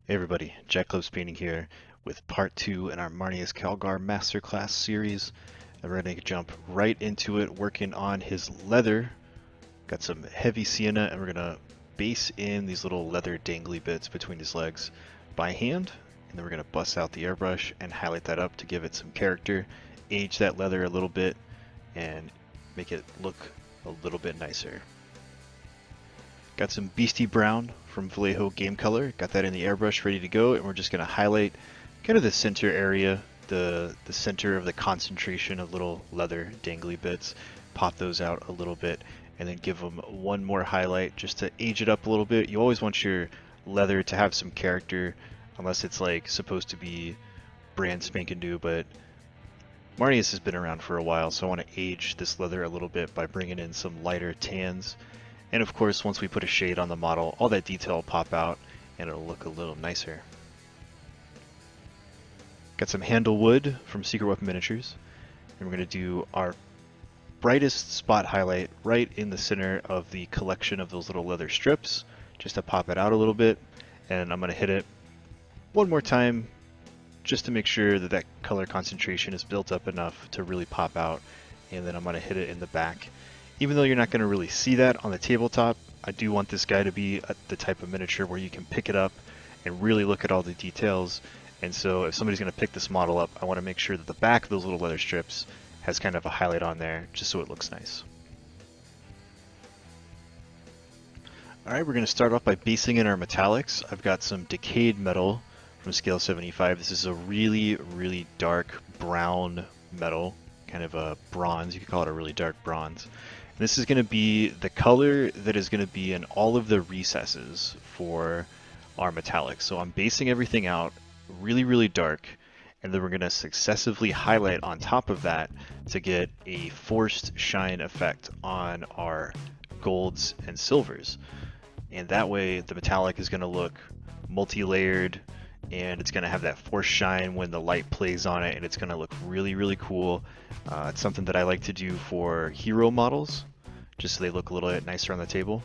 Hey everybody, Jack Close Painting here with part 2 in our Marneus Calgar Masterclass series. And we're going to jump right into it, working on his leather. Got some heavy sienna, and we're going to base in these little leather dangly bits between his legs by hand. And then we're going to bust out the airbrush and highlight that up to give it some character, age that leather a little bit, and make it look a little bit nicer. Got some Beasty Brown from Vallejo Game Color. Got that in the airbrush ready to go, and we're just going to highlight kind of the center area, the center of the concentration of little leather dangly bits. Pop those out a little bit, and then give them one more highlight just to age it up a little bit. You always want your leather to have some character, unless it's like supposed to be brand spanking new, but Marneus has been around for a while, so I want to age this leather a little bit by bringing in some lighter tans. And of course, once we put a shade on the model, all that detail will pop out and it'll look a little nicer. Got some handle wood from Secret Weapon Miniatures, and we're going to do our brightest spot highlight right in the center of the collection of those little leather strips, just to pop it out a little bit. And I'm going to hit it one more time just to make sure that that color concentration is built up enough to really pop out. And then I'm going to hit it in the back. Even though you're not going to really see that on the tabletop, I do want this guy to be the type of miniature where you can pick it up and really look at all the details. And so if somebody's going to pick this model up, I want to make sure that the back of those little leather strips has kind of a highlight on there, just so it looks nice. Alright, we're going to start off by basing in our metallics. I've got some Decayed metal from scale 75. This is a really, really dark brown metal, kind of a bronze. You could call it a really dark bronze. This is going to be the color that is going to be in all of the recesses for our metallics. So I'm basing everything out really, really dark, and then we're going to successively highlight on top of that to get a forced shine effect on our golds and silvers. And that way the metallic is going to look multi-layered, and it's going to have that forced shine when the light plays on it, and it's going to look really, really cool. It's something that I like to do for hero models, just so they look a little bit nicer on the table.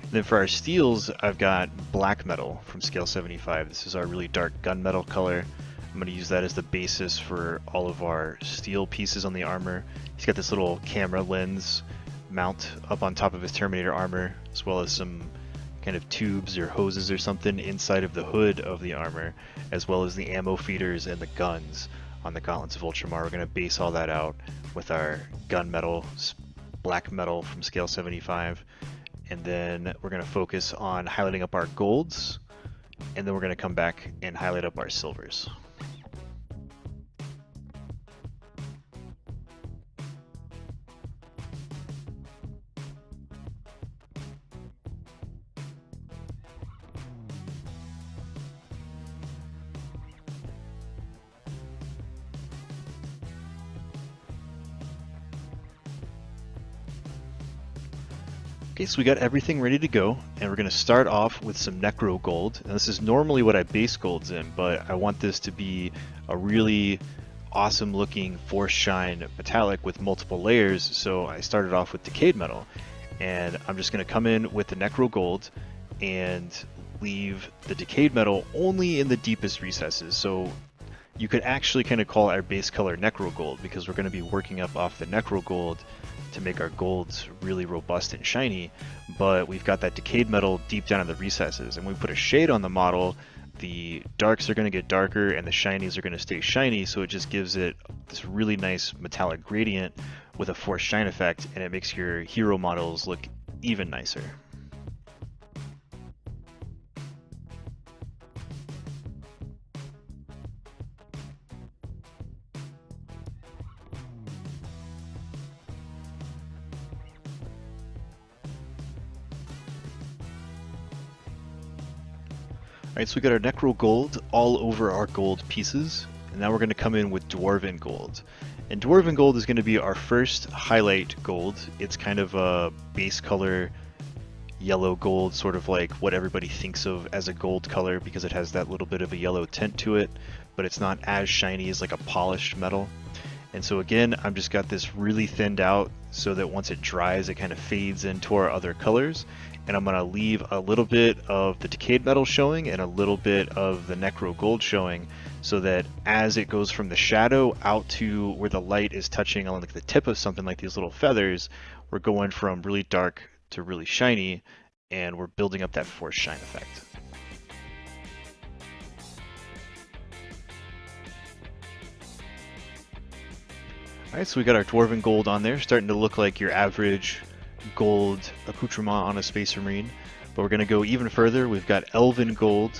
And then for our steels, I've got black metal from scale 75. This is our really dark gunmetal color. I'm going to use that as the basis for all of our steel pieces on the armor. He's got this little camera lens mount up on top of his Terminator armor, as well as some kind of tubes or hoses or something inside of the hood of the armor, as well as the ammo feeders and the guns on the Gauntlets of Ultramar. We're going to base all that out with our gunmetal, black metal from scale 75, and then we're going to focus on highlighting up our golds, and then we're going to come back and highlight up our silvers. Okay, so we got everything ready to go, and we're going to start off with some Necro gold. And this is normally what I base golds in, but I want this to be a really awesome looking force shine metallic with multiple layers, so I started off with Decayed metal. And I'm just going to come in with the Necro gold and leave the Decayed metal only in the deepest recesses. So you could actually kind of call our base color Necro gold, because we're going to be working up off the Necro gold to make our golds really robust and shiny, but we've got that Decayed metal deep down in the recesses, and when we put a shade on the model, the darks are going to get darker and the shinies are going to stay shiny, so it just gives it this really nice metallic gradient with a forced shine effect, and it makes your hero models look even nicer. Alright, so we got our Necro gold all over our gold pieces, and now we're going to come in with Dwarven gold. And Dwarven gold is going to be our first highlight gold. It's kind of a base color yellow gold, sort of like what everybody thinks of as a gold color, because it has that little bit of a yellow tint to it, but it's not as shiny as like a polished metal. And so again, I've just got this really thinned out so that once it dries, it kind of fades into our other colors. and I'm going to leave a little bit of the Decayed metal showing and a little bit of the Necro gold showing, so that as it goes from the shadow out to where the light is touching on like the tip of something like these little feathers, we're going from really dark to really shiny, and we're building up that forced shine effect. Alright, so we got our Dwarven gold on there, starting to look like your average gold accoutrement on a Space Marine. But we're going to go even further. We've got Elven gold.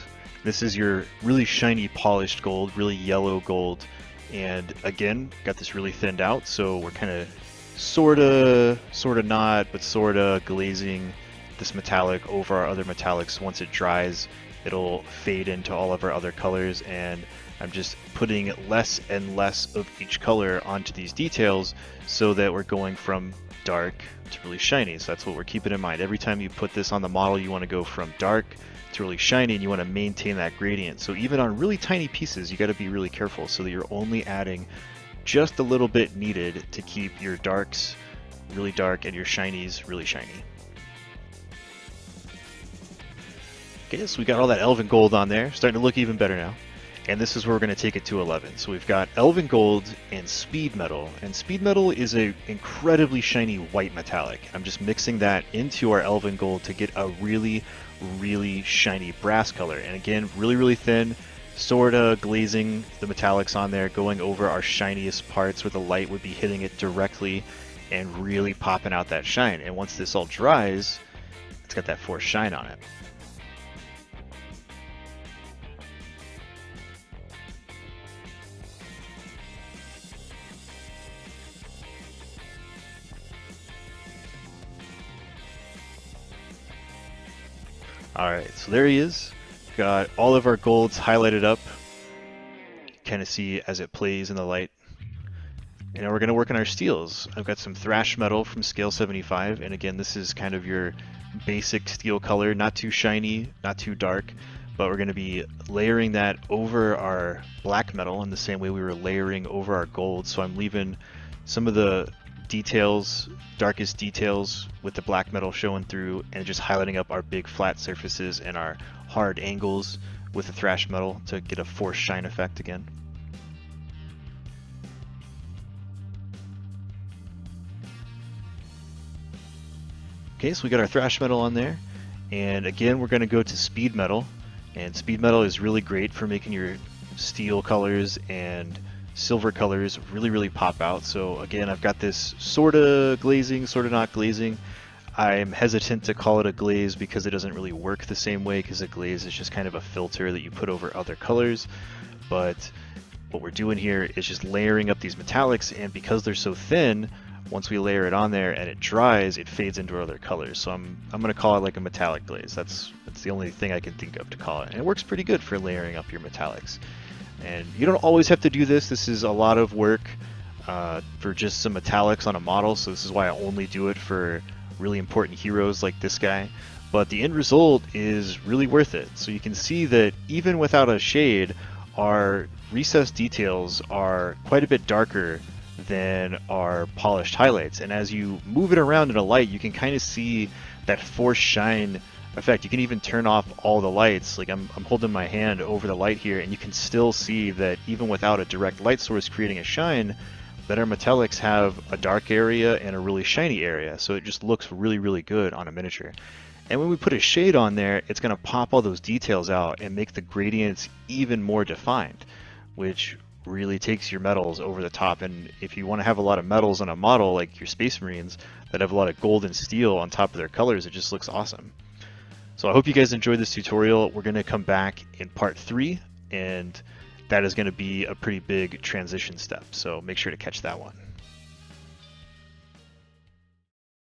This is your really shiny polished gold, really yellow gold. And again, got this really thinned out, so we're kind of sorta not, but sorta glazing this metallic over our other metallics. Once it dries, it'll fade into all of our other colors, and I'm just putting less and less of each color onto these details so that we're going from dark to really shiny. So that's what we're keeping in mind. Every time you put this on the model, you want to go from dark to really shiny, and you want to maintain that gradient. So even on really tiny pieces, you got to be really careful so that you're only adding just a little bit needed to keep your darks really dark and your shinies really shiny. Okay, so we got all that Elven gold on there, starting to look even better now. And this is where we're going to take it to 11. So we've got Elven gold and speed metal. And speed metal is an incredibly shiny white metallic. I'm just mixing that into our Elven gold to get a really, really shiny brass color. And again, really, really thin, sorta glazing the metallics on there, going over our shiniest parts where the light would be hitting it directly and really popping out that shine. And once this all dries, it's got that forced shine on it. Alright, so there he is. Got all of our golds highlighted up. Kind of see as it plays in the light. And now we're going to work on our steels. I've got some Thrash metal from scale 75, and again, this is kind of your basic steel color, not too shiny, not too dark, but we're going to be layering that over our black metal in the same way we were layering over our gold. So I'm leaving some of the details, darkest details with the black metal showing through, and just highlighting up our big flat surfaces and our hard angles with the Thrash metal to get a forced shine effect again. Okay, so we got our Thrash metal on there, and again we're going to go to speed metal, and speed metal is really great for making your steel colors and silver colors really, really pop out. So again, I've got this sorta glazing, sorta not glazing. I'm hesitant to call it a glaze because it doesn't really work the same way, because a glaze is just kind of a filter that you put over other colors. But what we're doing here is just layering up these metallics, and because they're so thin, once we layer it on there and it dries, it fades into other colors. So I'm going to call it like a metallic glaze. That's the only thing I can think of to call it. And it works pretty good for layering up your metallics. And you don't always have to do this. This is a lot of work for just some metallics on a model, so this is why I only do it for really important heroes like this guy. But the end result is really worth it. So you can see that even without a shade, our recessed details are quite a bit darker than our polished highlights. And as you move it around in a light, you can kind of see that forced shine effect. You can even turn off all the lights. Like I'm holding my hand over the light here, and you can still see that even without a direct light source creating a shine, that our metallics have a dark area and a really shiny area. So it just looks really, really good on a miniature. And when we put a shade on there, it's going to pop all those details out and make the gradients even more defined, which really takes your metals over the top. And if you want to have a lot of metals on a model like your Space Marines that have a lot of gold and steel on top of their colors, it just looks awesome. So I hope you guys enjoyed this tutorial. We're going to come back in part 3, and that is going to be a pretty big transition step. So make sure to catch that one.